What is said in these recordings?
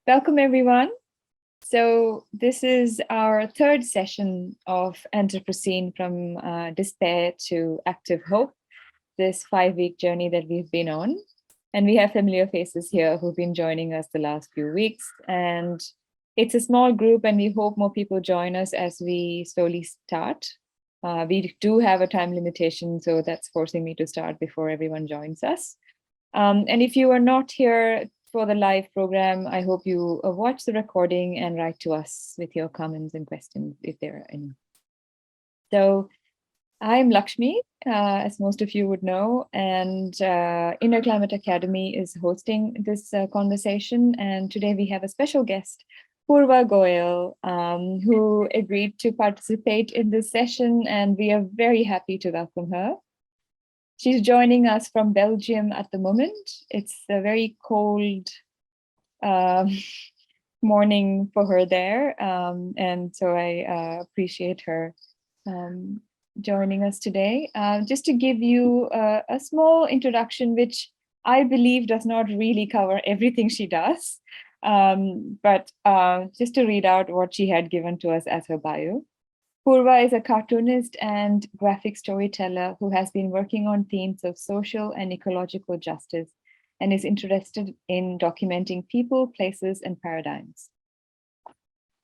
Welcome, everyone. So, this is our third session of Anthropocene from despair to active hope, this 5-week journey that we've been on. And we have familiar faces here who've been joining us the last few weeks. And it's a small group, and we hope more people join us as we slowly start. We do have a time limitation, so that's forcing me to start before everyone joins us. And if you are not here for the live program, I hope you watch the recording and write to us with your comments and questions if there are any. So I'm Lakshmi, as most of you would know, and Inner Climate Academy is hosting this conversation. And today we have a special guest, Poorva Goel, who agreed to participate in this session, and we are very happy to welcome her. She's joining us from Belgium at the moment. It's a very cold morning for her there. And so I appreciate her joining us today. Just to give you a small introduction, which I believe does not really cover everything she does, but just to read out what she had given to us as her bio. Poorva is a cartoonist and graphic storyteller who has been working on themes of social and ecological justice and is interested in documenting people, places, and paradigms.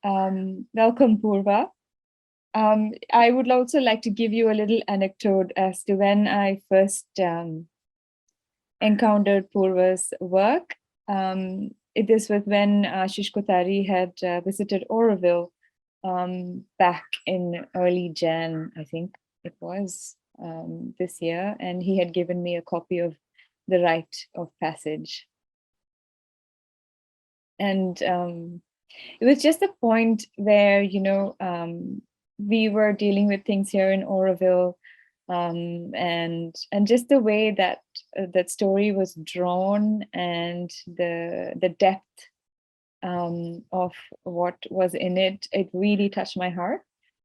Welcome, Poorva. I would also like to give you a little anecdote as to when I first encountered Poorva's work. This was when Ashish Kotari had visited Oroville back in early Jan, I think it was this year, and he had given me a copy of The Rite of Passage. And it was just a point where, we were dealing with things here in Oroville, and just the way that that story was drawn and the depth of what was in it, it really touched my heart.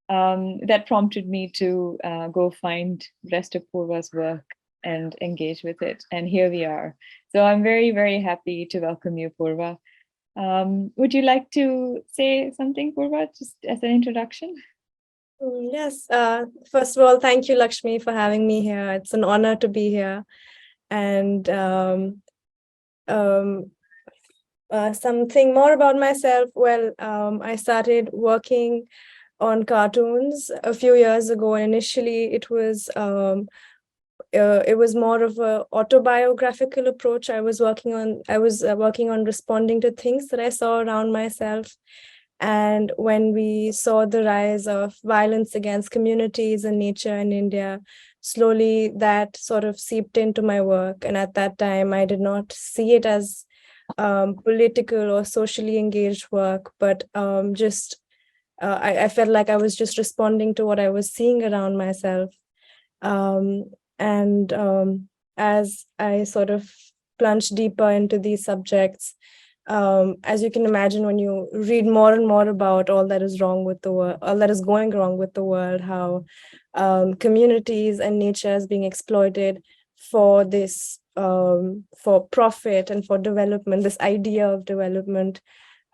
That prompted me to go find rest of Poorva's work and engage with it. And here we are. So I'm very, very happy to welcome you, Poorva. Would you like to say something, Poorva, just as an introduction? Yes. First of all, thank you, Lakshmi, for having me here. It's an honor to be here. And something more about myself. Well, I started working on cartoons a few years ago. And initially, it was more of a autobiographical approach. I was working on responding to things that I saw around myself. And when we saw the rise of violence against communities and nature in India, slowly that sort of seeped into my work. And at that time, I did not see it as political or socially engaged work, but I felt like I was just responding to what I was seeing around myself. And as I sort of plunged deeper into these subjects, as you can imagine, when you read more and more about all that is wrong with the world, all that is going wrong with the world, how communities and nature is being exploited for this, for profit and for development, this idea of development,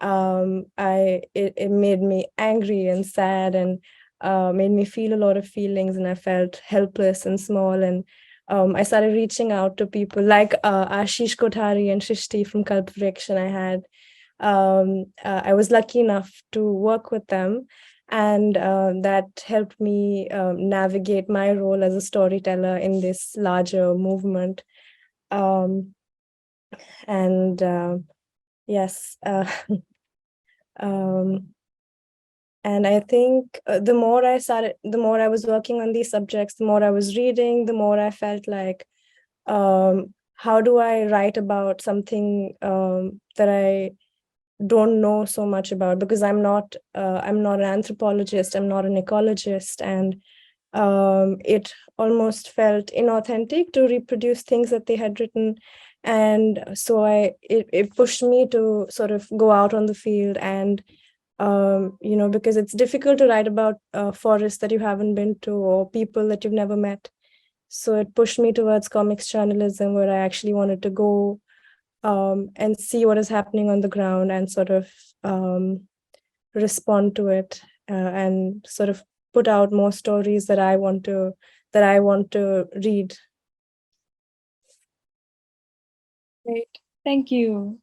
it made me angry and sad and made me feel a lot of feelings, and I felt helpless and small. And I started reaching out to people like Ashish Kothari and Shrishti from Kalpavriksha. I was lucky enough to work with them, and that helped me navigate my role as a storyteller in this larger movement. And yes, and I think the more I was working on these subjects, the more I was reading, the more I felt like, how do I write about something that I don't know so much about? Because I'm not an anthropologist, I'm not an ecologist, and it almost felt inauthentic to reproduce things that they had written. And so it pushed me to sort of go out on the field and because it's difficult to write about forests that you haven't been to or people that you've never met. So it pushed me towards comics journalism, where I actually wanted to go and see what is happening on the ground and sort of respond to it, and sort of put out more stories that I want to read. Great. Thank you.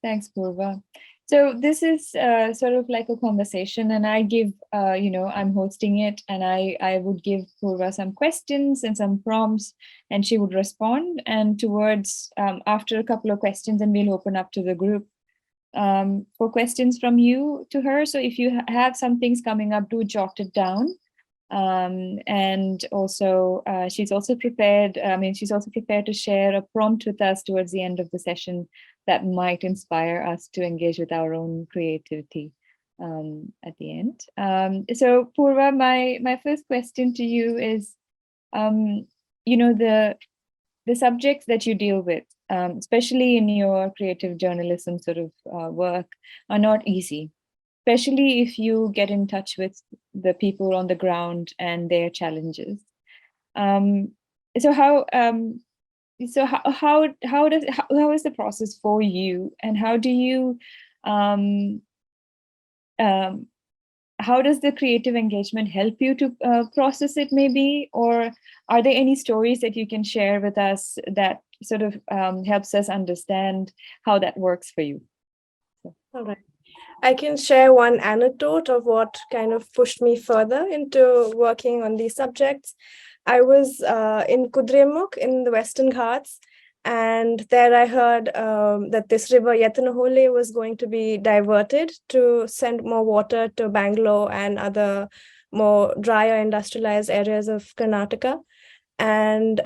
Thanks, Poorva. So this is sort of like a conversation, and I give, I'm hosting it, and I would give Poorva some questions and some prompts, and she would respond. And towards after a couple of questions, and we'll open up to the group for questions from you to her. So if you have some things coming up, do jot it down. And also she's also prepared to share a prompt with us towards the end of the session that might inspire us to engage with our own creativity at the end. So Poorva, my first question to you is, the subjects that you deal with, especially in your creative journalism sort of work, are not easy, especially if you get in touch with the people on the ground and their challenges. Um, so how is the process for you, and how do you um, um, how does the creative engagement help you to process it, maybe? Or are there any stories that you can share with us that sort of helps us understand how that works for you? All right. I can share one anecdote of what kind of pushed me further into working on these subjects. I was in Kudremukh in the Western Ghats, and there I heard that this river Yatanahole was going to be diverted to send more water to Bangalore and other more drier industrialized areas of Karnataka, and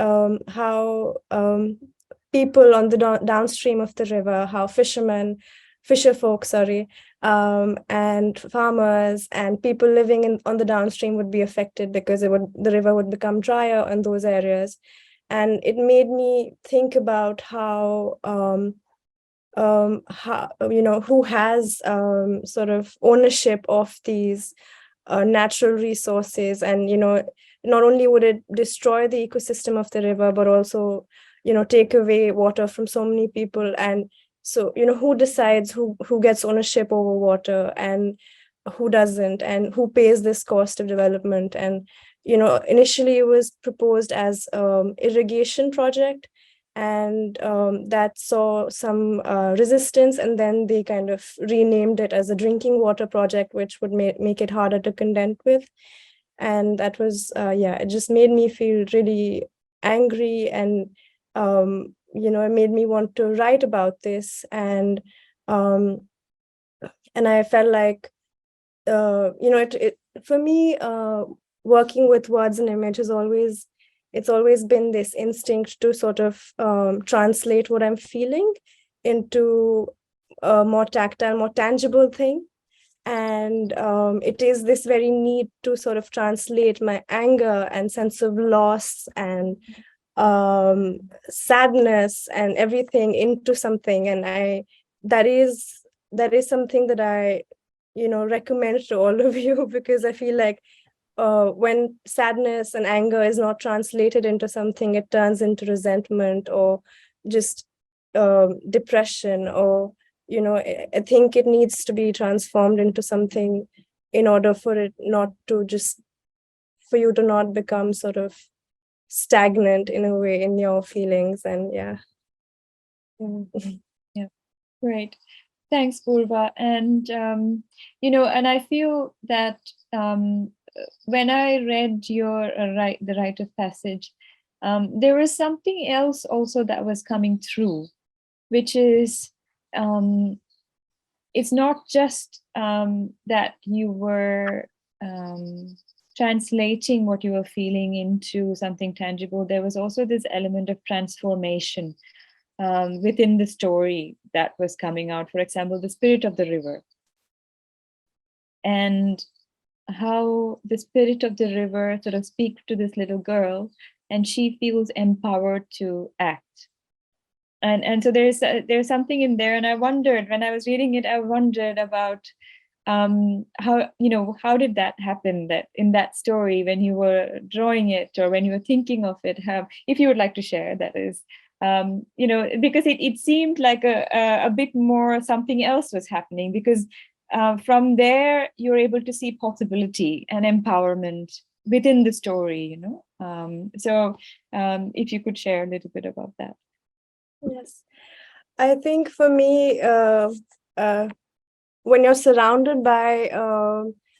how people on the downstream of the river, how fisher folk, sorry, and farmers and people living on the downstream would be affected because the river would become drier in those areas. And it made me think about how who has sort of ownership of these natural resources, and not only would it destroy the ecosystem of the river, but also take away water from so many people. And so who decides who gets ownership over water and who doesn't, and who pays this cost of development. And initially it was proposed as irrigation project, and that saw some resistance, and then they kind of renamed it as a drinking water project, which would make it harder to contend with. And that was it just made me feel really angry, and it made me want to write about this. And I felt like it for me, working with words and image it's always been this instinct to sort of translate what I'm feeling into a more tactile, more tangible thing. And it is this very need to sort of translate my anger and sense of loss and sadness and everything into something. And that is something that I recommend to all of you, because I feel like when sadness and anger is not translated into something, it turns into resentment or just depression, or I think it needs to be transformed into something in order for it not to just for you to not become sort of stagnant in a way in your feelings. And yeah. Yeah, great. Thanks, Poorva. And and I feel that when I read your the rite of passage, there was something else also that was coming through, which is it's not just that you were translating what you were feeling into something tangible. There was also this element of transformation within the story that was coming out. For example, the spirit of the river, and how the spirit of the river sort of speaks to this little girl, and she feels empowered to act. And so there's something in there. And I wondered, when I was reading it, I wondered about how did that happen, that in that story, when you were drawing it or when you were thinking of it, if you would like to share, that is, Because it seemed like a bit more something else was happening, because from there you're able to see possibility and empowerment within the story. If you could share a little bit about that. Yes, I think for me, when you're surrounded by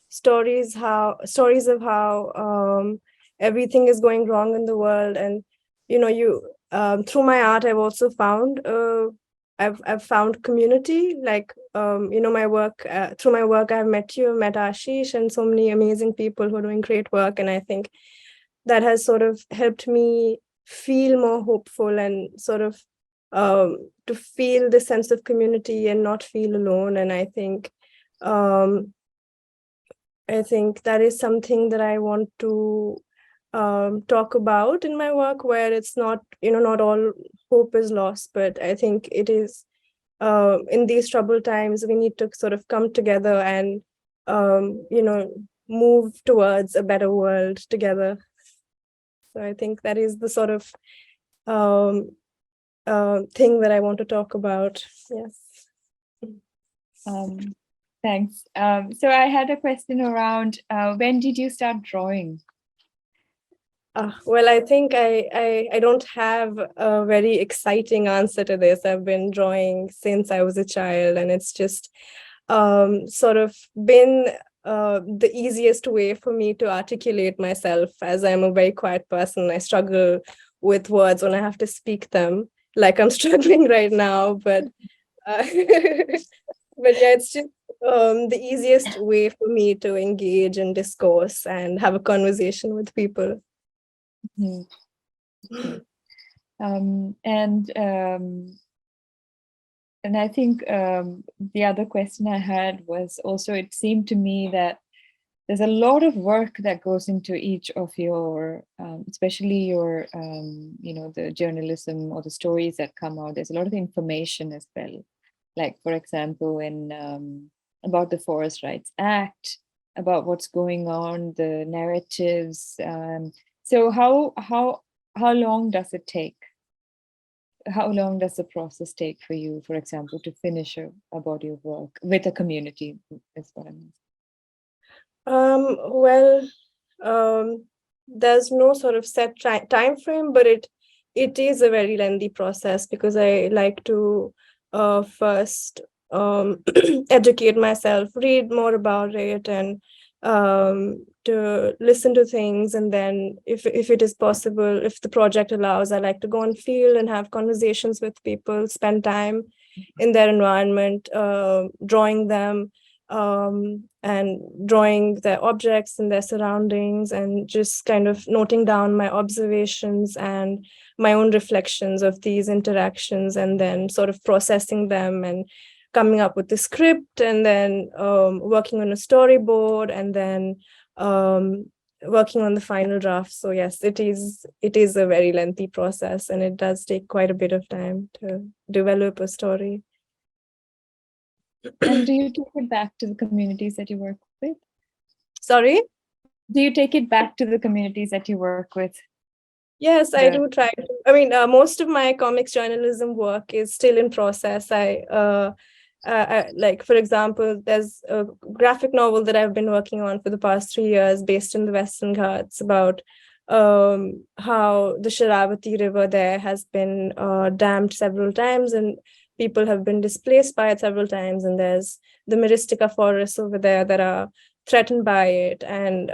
stories of how everything is going wrong in the world, and you through my art, I've also found I've found community, like my work, through my work I've met Ashish, and so many amazing people who are doing great work, and I think that has sort of helped me feel more hopeful, and sort of to feel the sense of community and not feel alone. And um, I think that is something that I want to talk about in my work, where it's not, not all hope is lost, but I think it is, in these troubled times, we need to sort of come together and, move towards a better world together. So I think that is the sort of thing that I want to talk about. Yes. Thanks. So I had a question around when did you start drawing? Well, I think I don't have a very exciting answer to this. I've been drawing since I was a child, and it's just sort of been the easiest way for me to articulate myself, as I'm a very quiet person. I struggle with words when I have to speak them, like I'm struggling right now. But but yeah, it's just the easiest way for me to engage and discourse and have a conversation with people. Mm-hmm. Okay. And I think the other question I had was also, it seemed to me that there's a lot of work that goes into each of your, especially your, the journalism or the stories that come out. There's a lot of information as well. Like, for example, about the Forest Rights Act, about what's going on, the narratives. So how long does it take? How long does the process take for you, for example, to finish a body of work with a community, is what I mean? Well, there's no sort of set time frame, but it is a very lengthy process, because I like to first educate myself, read more about it, and to listen to things, and then if it is possible, if the project allows, I like to go on field and have conversations with people, spend time in their environment, drawing them, and drawing their objects and their surroundings, and just kind of noting down my observations and my own reflections of these interactions, and then sort of processing them and coming up with the script, and then working on a storyboard, and then working on the final draft. So yes, it is a very lengthy process, and it does take quite a bit of time to develop a story. And do you take it back to the communities that you work with? Sorry? Do you take it back to the communities that you work with? Yes, I do try to. I mean, most of my comics journalism work is still in process. Like, for example, there's a graphic novel that I've been working on for the past 3 years, based in the Western Ghats, about how the Sharavati River there has been dammed several times, and people have been displaced by it several times. And there's the Myristica forests over there that are threatened by it. And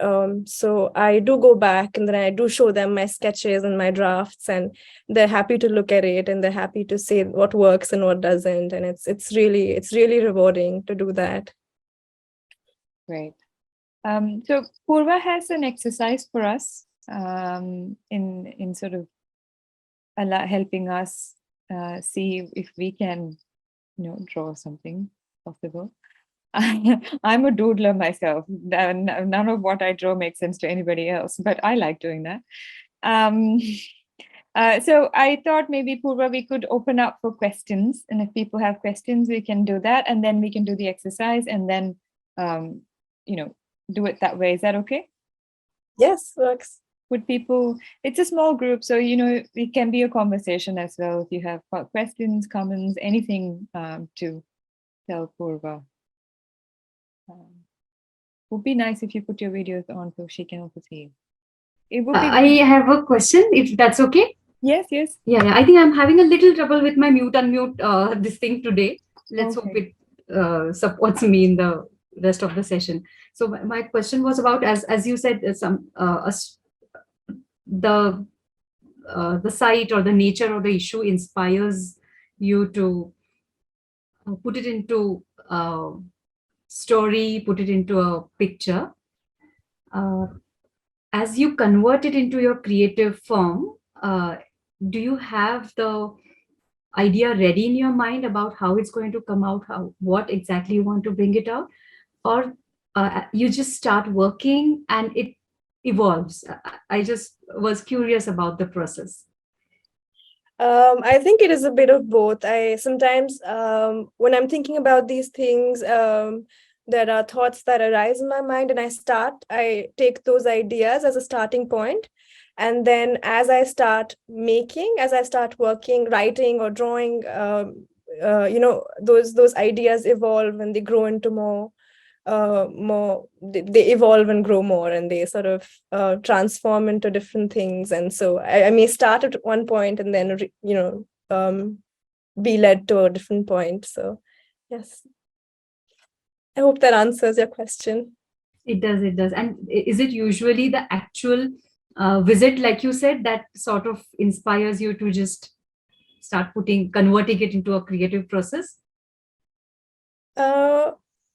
so I do go back, and then I do show them my sketches and my drafts, and they're happy to look at it, and they're happy to say what works and what doesn't. And it's really rewarding to do that. Great. So Poorva has an exercise for us in sort of helping us see if we can, draw something possible. I'm a doodler myself. None of what I draw makes sense to anybody else, but I like doing that. So I thought maybe, Poorva, we could open up for questions, and if people have questions, we can do that, and then we can do the exercise, and then do it that way. Is that okay? Yes, works. would people, it's a small group, so it can be a conversation as well. If you have questions, comments, anything to tell Poorva. Would be nice if you put your videos on so she can also see. It would be I have a question, if that's okay. Yes. Yeah, I think I'm having a little trouble with my mute unmute this thing today. Let's hope Okay. it supports me in the rest of the session. So my question was about, as you said, the the site or the nature of the issue inspires you to put it into a story, put it into a picture. As you convert it into your creative form, do you have the idea ready in your mind about how it's going to come out, what exactly you want to bring it out, or you just start working and it evolves? I just was curious about the process. I think it is a bit of both. I sometimes, when I'm thinking about these things, there are thoughts that arise in my mind, and I take those ideas as a starting point. And then as I start working, writing or drawing, those ideas evolve and they grow into they evolve and grow more, and they sort of transform into different things. And so I may start at one point and then be led to a different point. So yes, I hope that answers your question. It does. And is it usually the actual visit, like you said, that sort of inspires you to just start converting it into a creative process?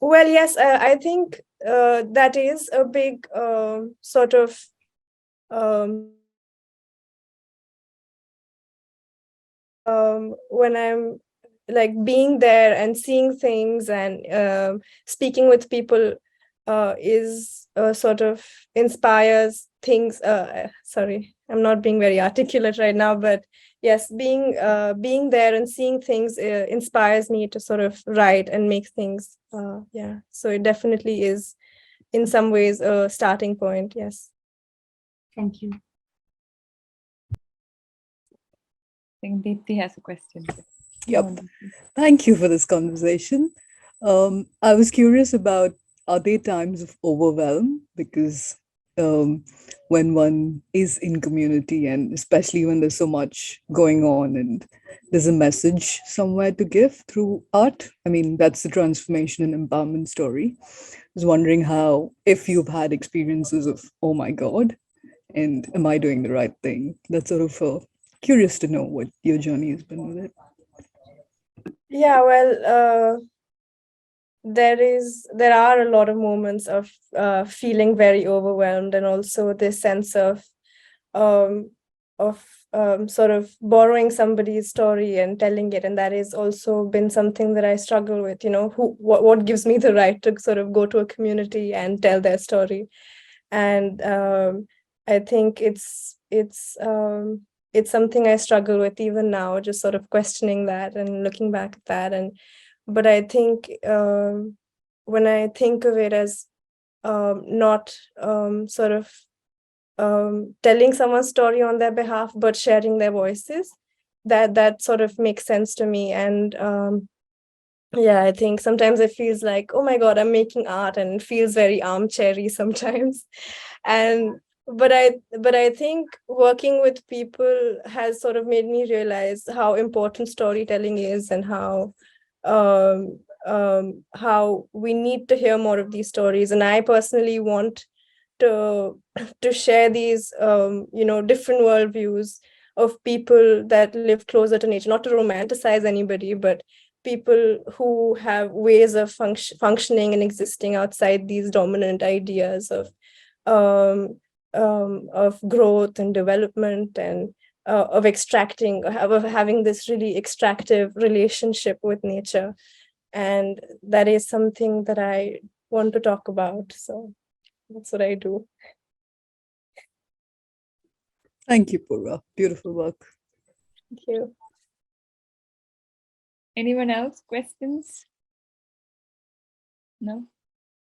Well, yes, I think that is a big sort of when I'm like being there and seeing things and speaking with people is sort of inspires things. Sorry, I'm not being very articulate right now, but yes, being there and seeing things inspires me to sort of write and make things. Yeah, so it definitely is in some ways a starting point. Yes. Thank you. I think Deepthi has a question. Yep. Thank you for this conversation. I was curious about, are there times of overwhelm? Because um, when one is in community, and especially when there's so much going on and there's a message somewhere to give through art, I mean, that's the transformation and empowerment story. I was wondering how, if you've had experiences of, oh my God, and am I doing the right thing? That's sort of curious to know what your journey has been with it. Yeah, well, there are a lot of moments of feeling very overwhelmed, and also this sense of um, sort of borrowing somebody's story and telling it, and that has also been something that I struggle with. What gives me the right to sort of go to a community and tell their story? And I think it's something I struggle with even now, just sort of questioning that and looking back at that. But I think when I think of it as not sort of telling someone's story on their behalf, but sharing their voices, that sort of makes sense to me. And yeah, I think sometimes it feels like, oh my God, I'm making art, and it feels very armchairy sometimes. And but I think working with people has sort of made me realize how important storytelling is, and how we need to hear more of these stories. And I personally want to share these different worldviews of people that live closer to nature, not to romanticize anybody, but people who have ways of functioning and existing outside these dominant ideas of growth and development, and of having this really extractive relationship with nature. And that is something that I want to talk about. So that's what I do. Thank you, Purva. Beautiful work. Thank you. Anyone else? Questions? No?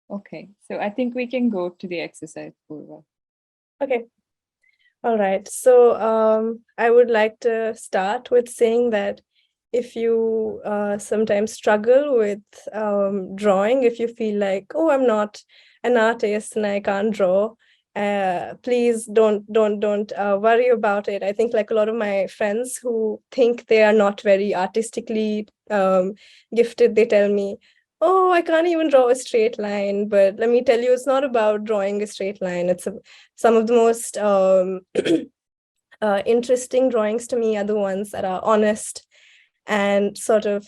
Okay, so I think we can go to the exercise, Poorva. Okay. All right. So I would like to start with saying that if you sometimes struggle with drawing, if you feel like, oh, I'm not an artist and I can't draw, please don't worry about it. I think like a lot of my friends who think they are not very artistically gifted, they tell me, oh, I can't even draw a straight line. But let me tell you, it's not about drawing a straight line. Some of the most interesting drawings to me are the ones that are honest and sort of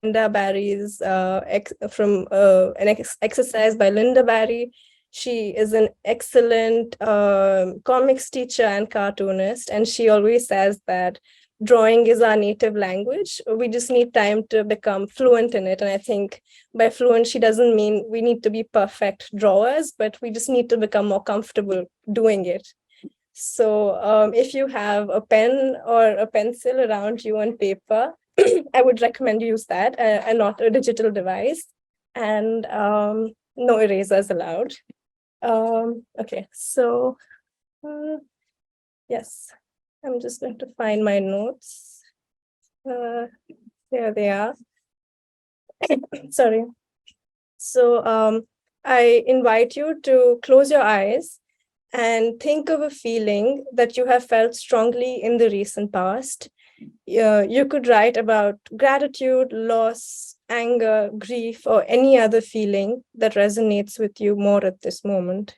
Linda Barry's from an exercise by Linda Barry. She is an excellent comics teacher and cartoonist, and she always says that drawing is our native language. We just need time to become fluent in it. And I think by fluent, she doesn't mean we need to be perfect drawers, but we just need to become more comfortable doing it. So if you have a pen or a pencil around you on paper, I would recommend use that and not a digital device. And no erasers allowed. Okay, so yes, I'm just going to find my notes. There they are. Sorry. So I invite you to close your eyes and think of a feeling that you have felt strongly in the recent past. You could write about gratitude, loss, anger, grief, or any other feeling that resonates with you more at this moment.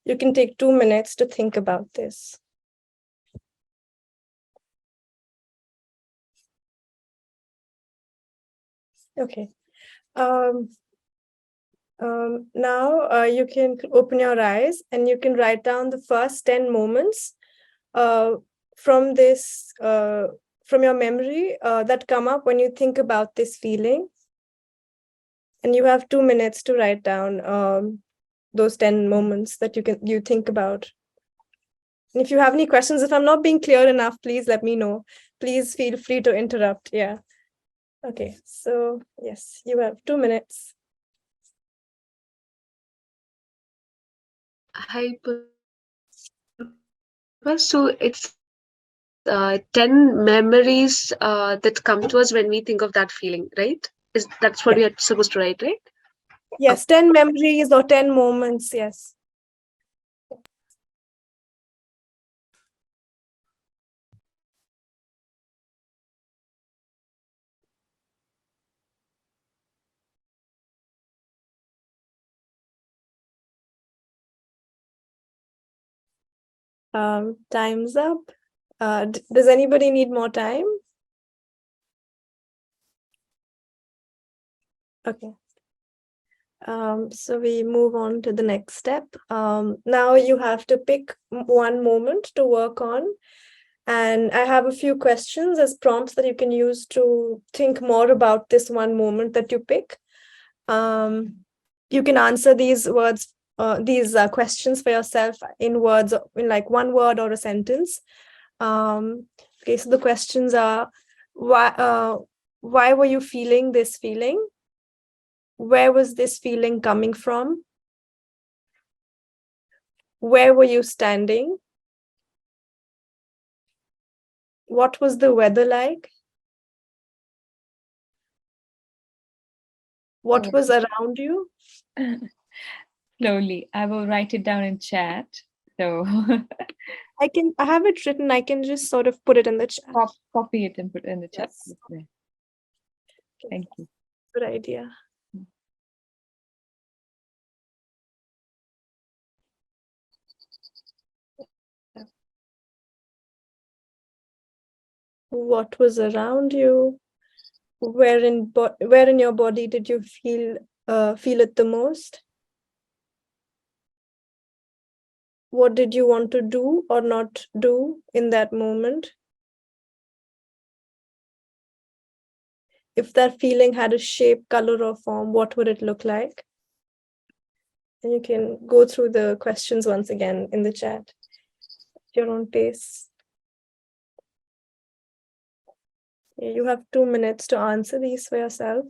You can take 2 minutes to think about this. Okay. Now you can open your eyes and you can write down the first 10 moments from this, from your memory that come up when you think about this feeling. And you have 2 minutes to write down those 10 moments that you think about. And if you have any questions, if I'm not being clear enough, please let me know. Please feel free to interrupt. Yeah. Okay. So yes, you have 2 minutes. Hi, so it's 10 memories that come to us when we think of that feeling, right? That's what we are supposed to write, right? Yes, 10 memories or 10 moments. Yes. Time's up. Does anybody need more time? Okay. So we move on to the next step. Now you have to pick one moment to work on. And I have a few questions as prompts that you can use to think more about this one moment that you pick. You can answer these questions for yourself in words, in like one word or a sentence. Okay, so the questions are, why were you feeling this feeling? Where was this feeling coming from? Where were you standing? What was the weather like? What was around you? Slowly, I will write it down in chat. So I have it written. I can just sort of put it in the chat. copy it and put it in the chat. Yes. Thank you. Good idea. What was around you? Where in your body did you feel it the most? What did you want to do or not do in that moment? If that feeling had a shape, color, or form, what would it look like? And you can go through the questions once again in the chat at your own pace. You have 2 minutes to answer these for yourself.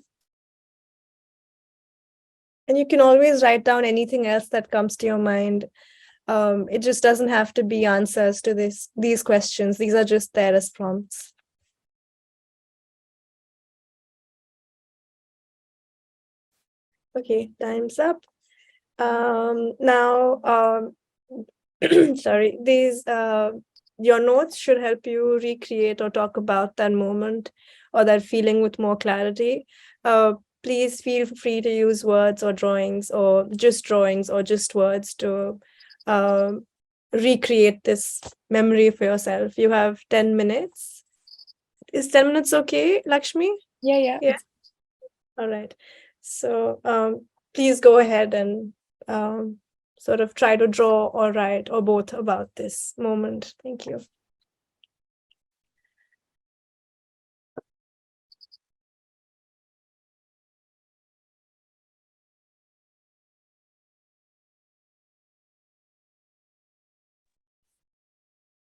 And you can always write down anything else that comes to your mind. It just doesn't have to be answers to these questions. These are just there as prompts. Okay, time's up. Now, sorry, your notes should help you recreate or talk about that moment or that feeling with more clarity. Please feel free to use words or drawings or just words to recreate this memory for yourself. You have 10 minutes. Is 10 minutes okay, Lakshmi? Yeah. Yeah. All right. So please go ahead and sort of try to draw or write or both about this moment. Thank you.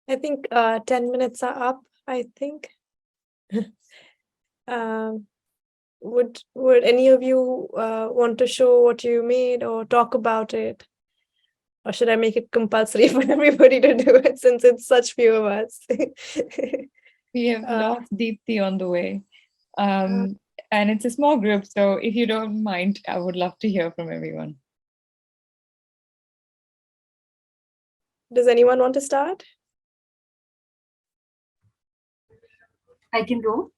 I think 10 minutes are up, I think. Would any of you want to show what you made or talk about it? Or should I make it compulsory for everybody to do it since it's such few of us? We have lost Deepthi on the way. And it's a small group, so if you don't mind, I would love to hear from everyone. Does anyone want to start? I can go.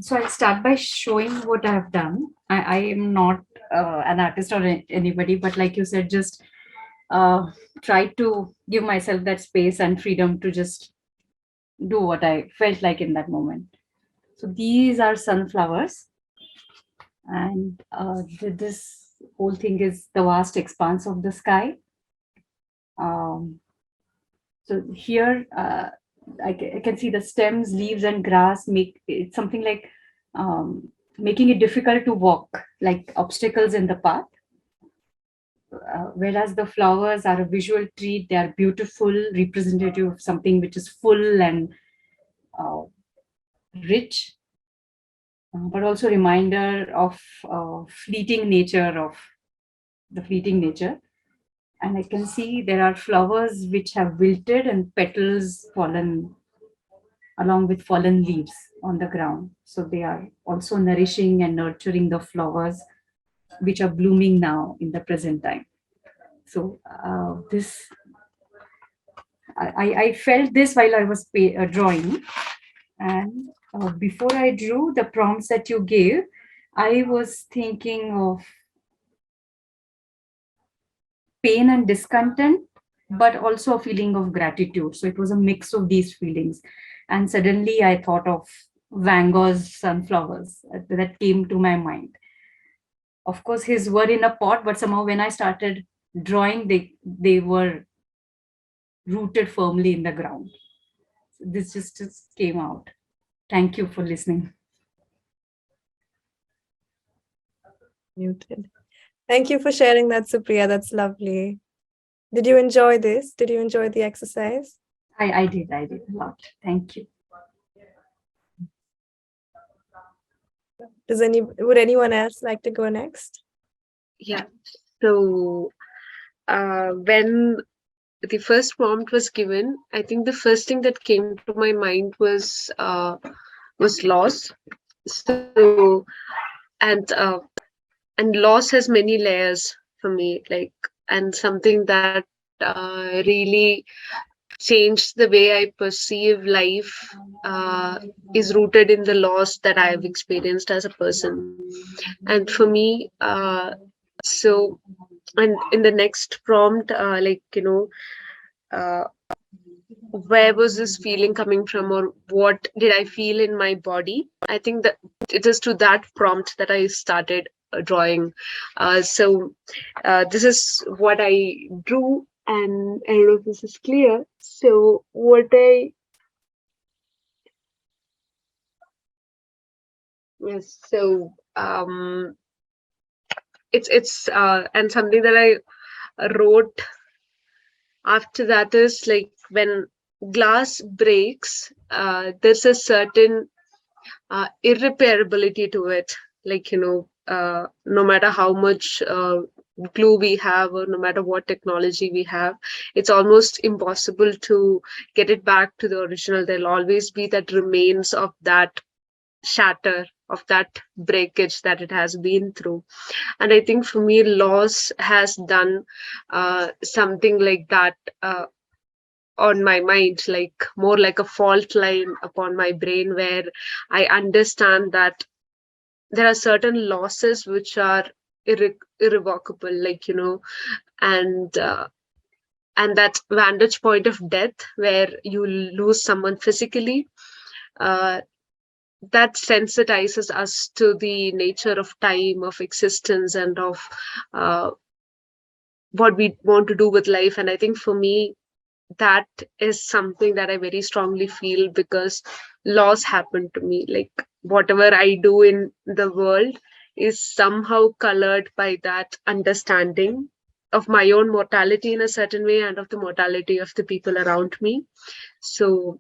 So I'll start by showing what I've done. I am not an artist or anybody, but like you said, just try to give myself that space and freedom to just do what I felt like in that moment. So these are sunflowers, and this whole thing is the vast expanse of the sky. So here I can see the stems, leaves, and grass make it something like making it difficult to walk, like obstacles in the path. Whereas the flowers are a visual treat, they are beautiful, representative of something which is full and rich, but also reminder of fleeting nature And I can see there are flowers which have wilted and petals fallen along with fallen leaves on the ground. So they are also nourishing and nurturing the flowers which are blooming now in the present time. So I felt this while I was drawing. And before I drew the prompts that you gave, I was thinking of pain and discontent, but also a feeling of gratitude. So it was a mix of these feelings. And suddenly I thought of Van Gogh's sunflowers that came to my mind. Of course, his were in a pot, but somehow when I started drawing, they were rooted firmly in the ground. So this just came out. Thank you for listening. Muted. Thank you for sharing that, Supriya. That's lovely. Did you enjoy this? Did you enjoy the exercise? I did a lot. Thank you. Would anyone else like to go next? Yeah. So when the first prompt was given, I think the first thing that came to my mind was loss. So and loss has many layers for me, like, and something that really changed the way I perceive life is rooted in the loss that I've experienced as a person. And for me, so, and in the next prompt, uh, where was this feeling coming from, or what did I feel in my body? I think that it is to that prompt that I started drawing. So this is what I drew, and I don't know if this is clear. So yes, so it's and something that I wrote after that is like, when glass breaks, there's a certain irreparability to it. Like, no matter how much glue we have, or no matter what technology we have, it's almost impossible to get it back to the original. There'll always be that remains of that shatter, of that breakage that it has been through. And I think for me, loss has done something like that on my mind, like more like a fault line upon my brain, where I understand that there are certain losses which are irrevocable, like, and that vantage point of death where you lose someone physically, uh, that sensitizes us to the nature of time, of existence, and of uh, what we want to do with life. And I think for me, that is something that I very strongly feel, because loss happened to me. Like, whatever I do in the world is somehow colored by that understanding of my own mortality in a certain way, and of the mortality of the people around me. So,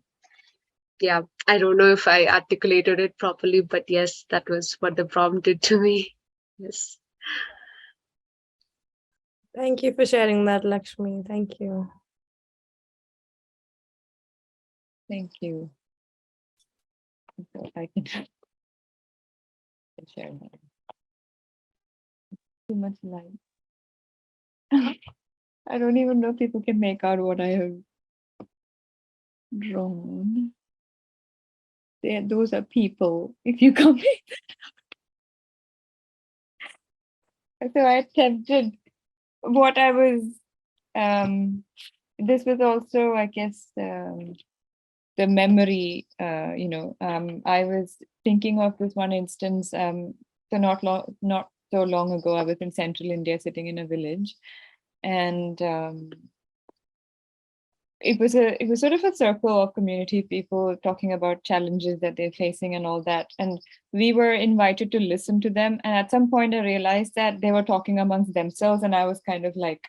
yeah, I don't know if I articulated it properly, but yes, that was what the prompt did to me. Yes. Thank you for sharing that, Lakshmi. Thank you. Thank you. So I can share that. Too much light. I don't even know if people can make out what I have drawn. Those are people. If you come, so I attempted what I was. This was also, I guess, the memory. I was thinking of this one instance. So not so long ago, I was in central India, sitting in a village, and it was sort of a circle of community people talking about challenges that they're facing and all that. And we were invited to listen to them. And at some point I realized that they were talking amongst themselves, and I was kind of like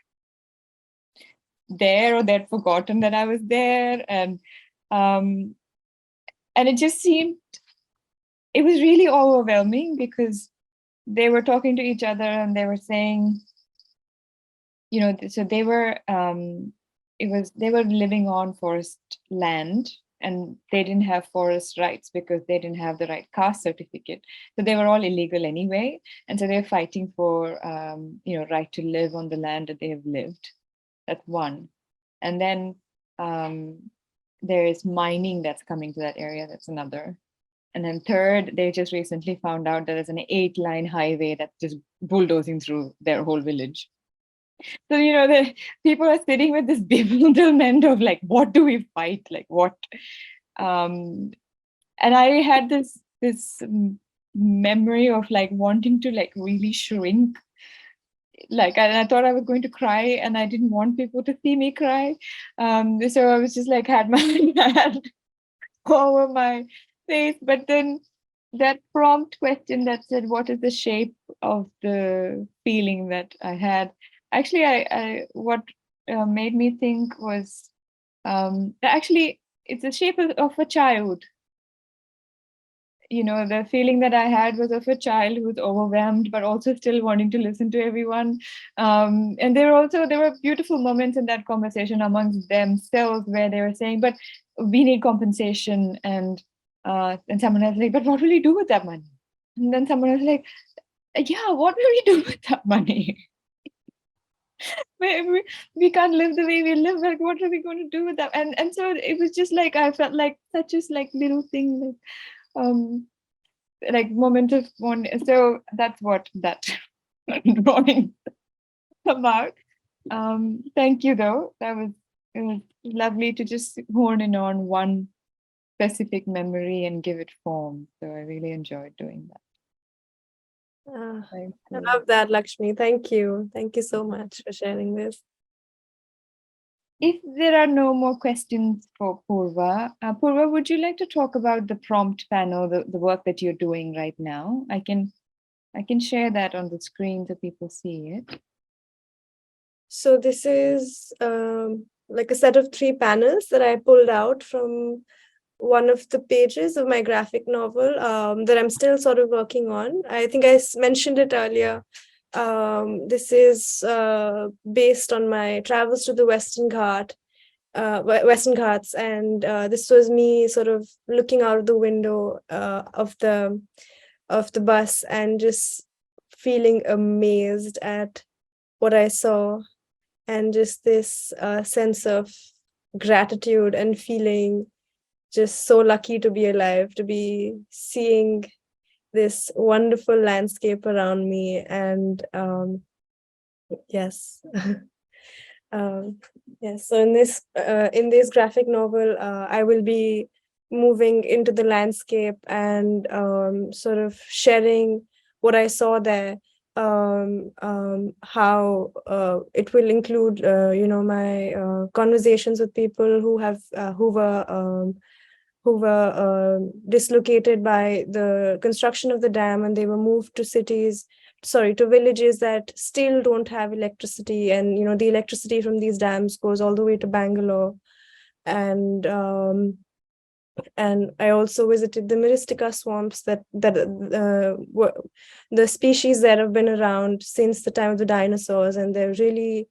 there, or they'd forgotten that I was there. And it just seemed, it was really overwhelming, because they were talking to each other and they were saying, so they were they were living on forest land, and they didn't have forest rights because they didn't have the right caste certificate. So they were all illegal anyway. And so they're fighting for, right to live on the land that they have lived. That's one. And then there is mining that's coming to that area. That's another. And then third, they just recently found out that there's an 8-line highway that's just bulldozing through their whole village. So, the people are sitting with this bewilderment of like, what do we fight? Like, what? And I had this memory of like wanting to like really shrink. Like, and I thought I was going to cry, and I didn't want people to see me cry. So I was just like, had my hand over my face. But then that prompt question that said, what is the shape of the feeling that I had? Actually, what made me think was, actually, it's the shape of a child. The feeling that I had was of a child who was overwhelmed, but also still wanting to listen to everyone. And there were beautiful moments in that conversation amongst themselves where they were saying, but we need compensation. And someone else like, but what will you do with that money? And then someone else like, yeah, what will we do with that money? we can't live the way we live. Like, what are we going to do with that? And so it was just like, I felt like such a like little thing, like moment of one. So that's what that drawing about. Thank you, though. It was lovely to just hone in on one specific memory and give it form. So I really enjoyed doing that. Thank I you. love that, Lakshmi. Thank you. Thank you so much for sharing this. If there are no more questions for Poorva, Poorva, would you like to talk about the prompt panel, the work that you're doing right now? I can share that on the screen so people see it. So this is like a set of 3 panels that I pulled out from one of the pages of my graphic novel that I'm still sort of working on. I think I mentioned it earlier. This is based on my travels to the Western Ghats, and this was me sort of looking out of the window of the bus and just feeling amazed at what I saw, and just this sense of gratitude and feeling just so lucky to be alive, to be seeing this wonderful landscape around me. And yes. Yes, so in this graphic novel, I will be moving into the landscape and sort of sharing what I saw there. How it will include, my conversations with people who were dislocated by the construction of the dam, and they were moved to to villages that still don't have electricity. And the electricity from these dams goes all the way to Bangalore. And I also visited the Myristica swamps that were the species that have been around since the time of the dinosaurs, and they're really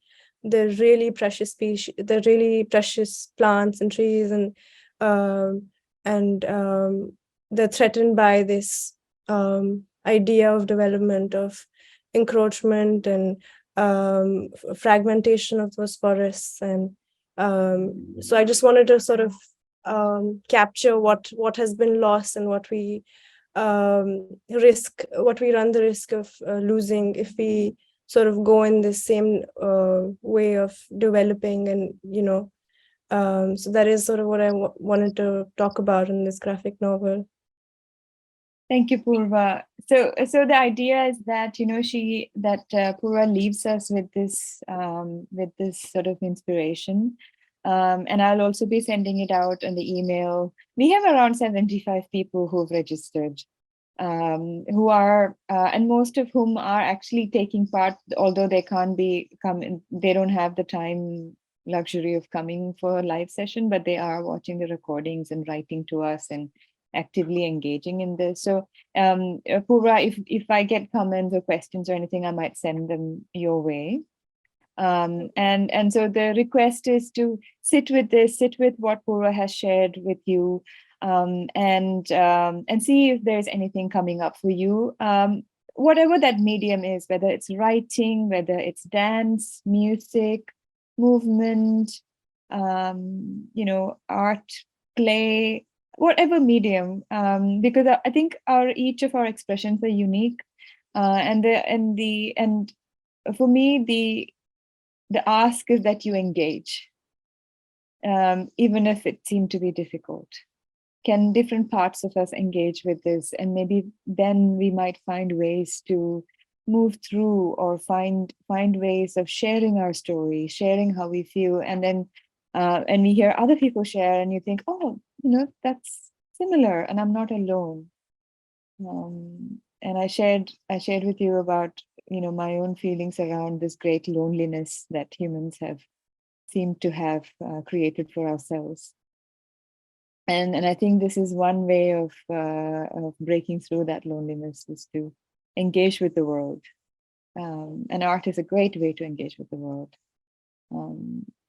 precious species. They're really precious plants and trees, and they're threatened by this idea of development, of encroachment, and fragmentation of those forests. And so I just wanted to sort of capture what has been lost, and what we run the risk of losing if we sort of go in this same way of developing. And so that is sort of what I wanted to talk about in this graphic novel. Thank you, Poorva. So the idea is that Poorva leaves us with this sort of inspiration, and I'll also be sending it out on the email. We have around 75 people who've registered, who are and most of whom are actually taking part, although they can't they don't have the time luxury of coming for a live session, but they are watching the recordings and writing to us and actively engaging in this. So Poorva, if I get comments or questions or anything, I might send them your way. And so the request is to sit with what Poorva has shared with you, and see if there's anything coming up for you. Whatever that medium is, whether it's writing, whether it's dance, music, movement, art, play, whatever medium, because I think each of our expressions are unique, and for me the ask is that you engage, even if it seemed to be difficult. Can different parts of us engage with this, and maybe then we might find ways to move through, or find ways of sharing our story, sharing how we feel, and then and we hear other people share, and you think, oh, that's similar, and I'm not alone. And I shared with you about my own feelings around this great loneliness that humans seemed to have created for ourselves. And I think this is one way of breaking through that loneliness, is to engage with the world. And art is a great way to engage with the world.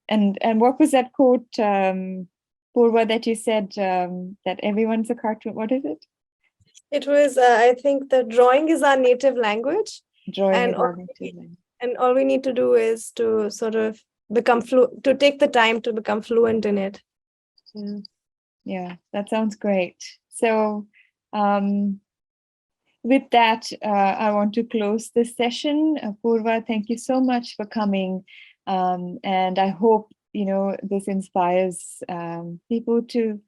And what was that quote, Poorva, that you said, that everyone's a cartoon? What is it? It was, I think, that drawing is our native language. Drawing and all we need to do is to sort of to take the time to become fluent in it. Yeah, that sounds great. So with that, I want to close this session. Poorva, thank you so much for coming. And I hope, this inspires people to,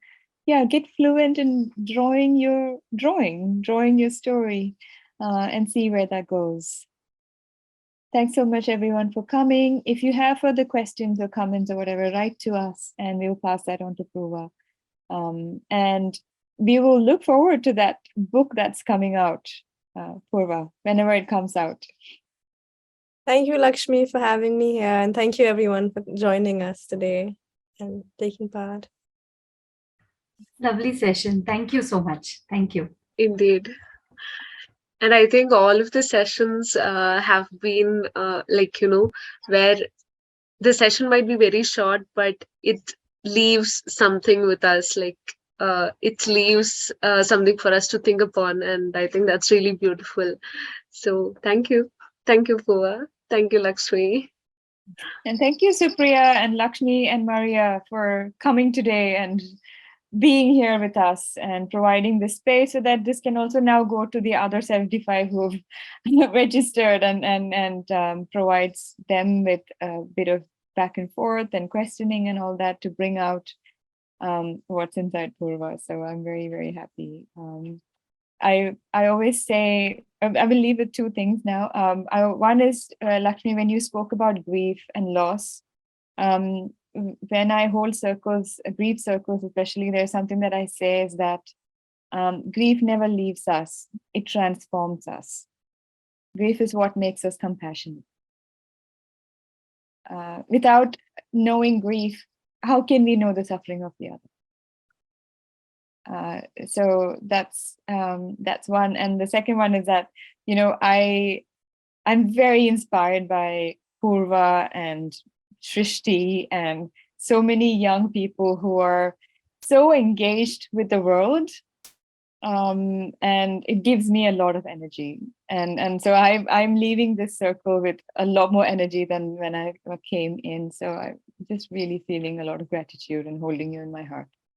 get fluent in drawing your story, and see where that goes. Thanks so much, everyone, for coming. If you have further questions or comments or whatever, write to us and we'll pass that on to Poorva. And we will look forward to that book that's coming out, Poorva, whenever it comes out. Thank you, Lakshmi, for having me here. And thank you, everyone, for joining us today and taking part. Lovely session. Thank you so much. Thank you. Indeed. And I think all of the sessions have been where the session might be very short, but it leaves something with us. Like it leaves something for us to think upon, and I think that's really beautiful. So thank you, Poorva. Thank you, Lakshmi. And thank you, Supriya and Lakshmi and Maria, for coming today and being here with us and providing the space so that this can also now go to the other 75 who've registered and provides them with a bit of back and forth and questioning and all that to bring out what's inside Poorva. So I'm very, very happy. I always say, I will leave with two things now. One is, Lakshmi, when you spoke about grief and loss, when I hold circles, grief circles especially, there's something that I say is that grief never leaves us, it transforms us. Grief is what makes us compassionate. Without knowing grief, how can we know the suffering of the other? So that's one. And the second one is that, I'm very inspired by Poorva and Shrishti and so many young people who are so engaged with the world, and it gives me a lot of energy. And so I'm leaving this circle with a lot more energy than when I came in. So I'm just really feeling a lot of gratitude and holding you in my heart.